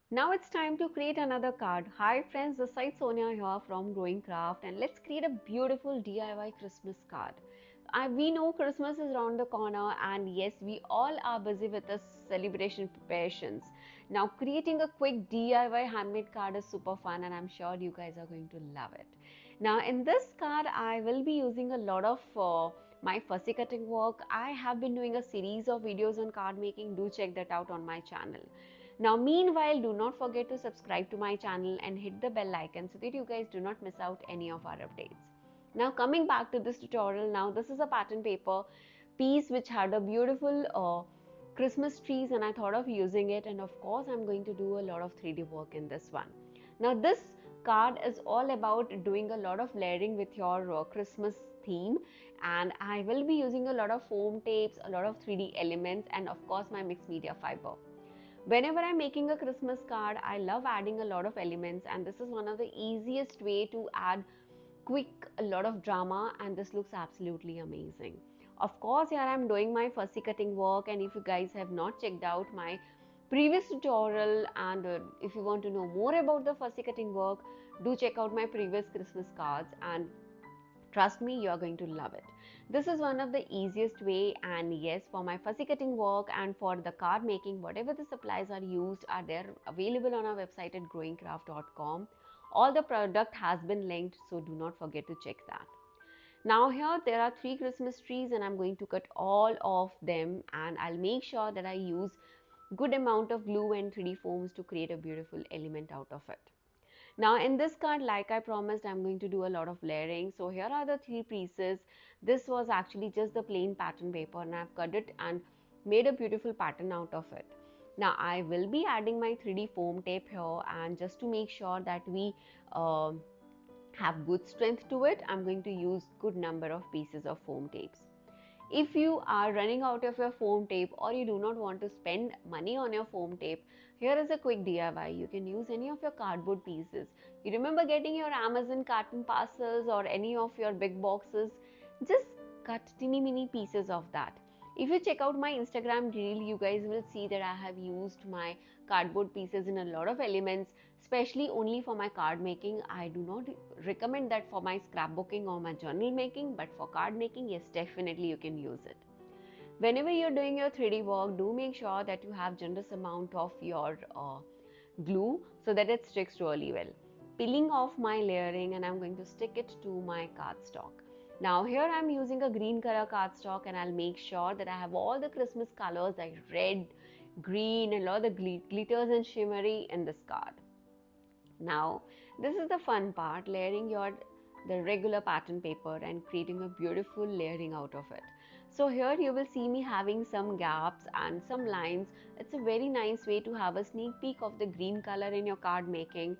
Now it's time to create another card. Hi friends, this is Sonia here from GrowingCraft, and let's create a beautiful DIY Christmas card. We know Christmas is around the corner, and yes, we all are busy with the celebration preparations. Now creating a quick DIY handmade card is super fun, and I'm sure you guys are going to love it. Now in this card I will be using a lot of my fussy cutting work. I have been doing a series of videos on card making. Do check that out on my channel. Now meanwhile, do not forget to subscribe to my channel and hit the bell icon so that you guys do not miss out any of our updates. Now coming back to this tutorial, now this is a pattern paper piece which had a beautiful Christmas trees, and I thought of using it, and of course I'm going to do a lot of 3D work in this one. Now this card is all about doing a lot of layering with your Christmas theme, and I will be using a lot of foam tapes, a lot of 3D elements, and of course my mixed media fiber. Whenever I'm making a Christmas card, I love adding a lot of elements, and this is one of the easiest way to add quick a lot of drama, and this looks absolutely amazing. Of course, here I'm doing my fussy cutting work, and if you guys have not checked out my previous tutorial, and if you want to know more about the fussy cutting work, do check out my previous Christmas cards, and trust me, you are going to love it. This is one of the easiest way, and yes, for my fussy cutting work and for the card making, whatever the supplies are used are there available on our website at growingcraft.com. All the product has been linked, so do not forget to check that. Now here there are 3 Christmas trees, and I'm going to cut all of them, and I'll make sure that I use good amount of glue and 3D foams to create a beautiful element out of it. Now in this card, like I promised, I'm going to do a lot of layering. So here are the 3 pieces. This was actually just the plain pattern paper, and I've cut it and made a beautiful pattern out of it. Now I will be adding my 3D foam tape here, and just to make sure that we uh, have good strength to it, I'm going to use good number of pieces of foam tapes. If you are running out of your foam tape, or you do not want to spend money on your foam tape, here is a quick DIY. You can use any of your cardboard pieces. You remember getting your Amazon carton parcels or any of your big boxes? Just cut teeny mini pieces of that. If you check out my Instagram reel, you guys will see that I have used my cardboard pieces in a lot of elements, especially only for my card making. I do not recommend that for my scrapbooking or my journal making, but for card making, yes, definitely you can use it. Whenever you're doing your 3D work, do make sure that you have generous amount of your glue so that it sticks really well. Peeling off my layering, and I'm going to stick it to my cardstock. Now here I'm using a green color cardstock, and I'll make sure that I have all the Christmas colors like red, green, and all the glitters and shimmery in this card. Now this is the fun part, layering the regular pattern paper and creating a beautiful layering out of it. So here you will see me having some gaps and some lines. It's a very nice way to have a sneak peek of the green color in your card making.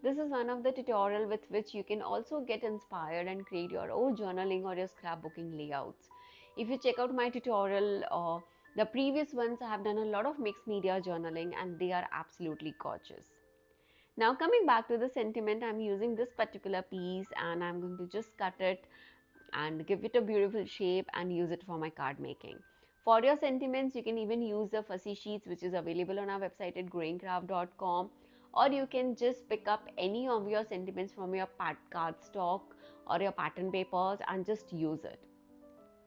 This is one of the tutorial with which you can also get inspired and create your own journaling or your scrapbooking layouts. If you check out my tutorial, the previous ones, I have done a lot of mixed media journaling, and they are absolutely gorgeous. Now coming back to the sentiment, I'm using this particular piece, and I'm going to just cut it and give it a beautiful shape and use it for my card making. For your sentiments, you can even use the fussy sheets which is available on our website at growingcraft.com, or you can just pick up any of your sentiments from your cardstock or your pattern papers and just use it.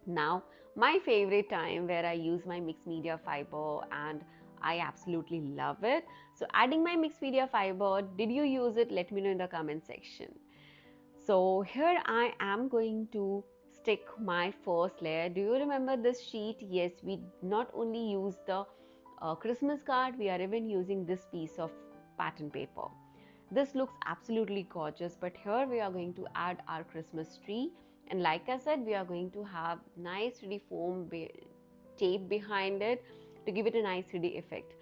Now my favorite time where I use my mixed media fiber, and I absolutely love it. So adding my mixed media fiber, did you use it? Let me know in the comment section. So here I am going to stick my first layer. Do you remember this sheet? Yes, we not only use the Christmas card, we are even using this piece of pattern paper. This looks absolutely gorgeous, but here we are going to add our Christmas tree, and like I said, we are going to have nice 3D foam tape behind it to give it a nice 3D effect.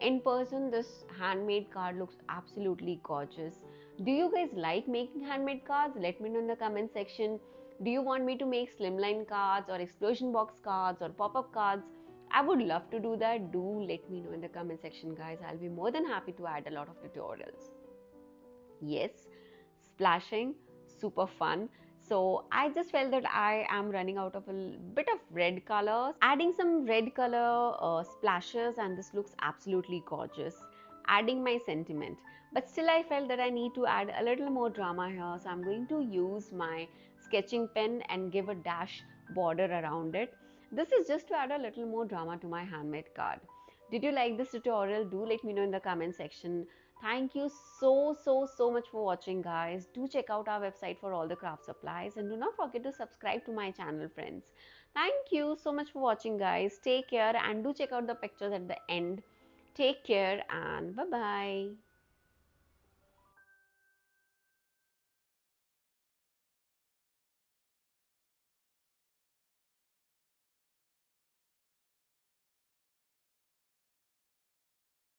In person, this handmade card looks absolutely gorgeous. Do you guys like making handmade cards? Let me know in the comment section. Do you want me to make slimline cards or explosion box cards or pop-up cards? I would love to do that. Do let me know in the comment section, guys. I'll be more than happy to add a lot of tutorials. Yes, splashing, super fun. So I just felt that I am running out of a bit of red colors, adding some red color splashes, and this looks absolutely gorgeous. adding my sentiment. But still I felt that I need to add a little more drama here, so I'm going to use my sketching pen and give a dash border around it. This is just to add a little more drama to my handmade card. Did you like this tutorial? Do let me know in the comment section. Thank you so much for watching, guys. Do check out our website for all the craft supplies, and do not forget to subscribe to my channel, friends. Thank you so much for watching, guys. Take care, and do check out the pictures at the end. Take care and bye bye.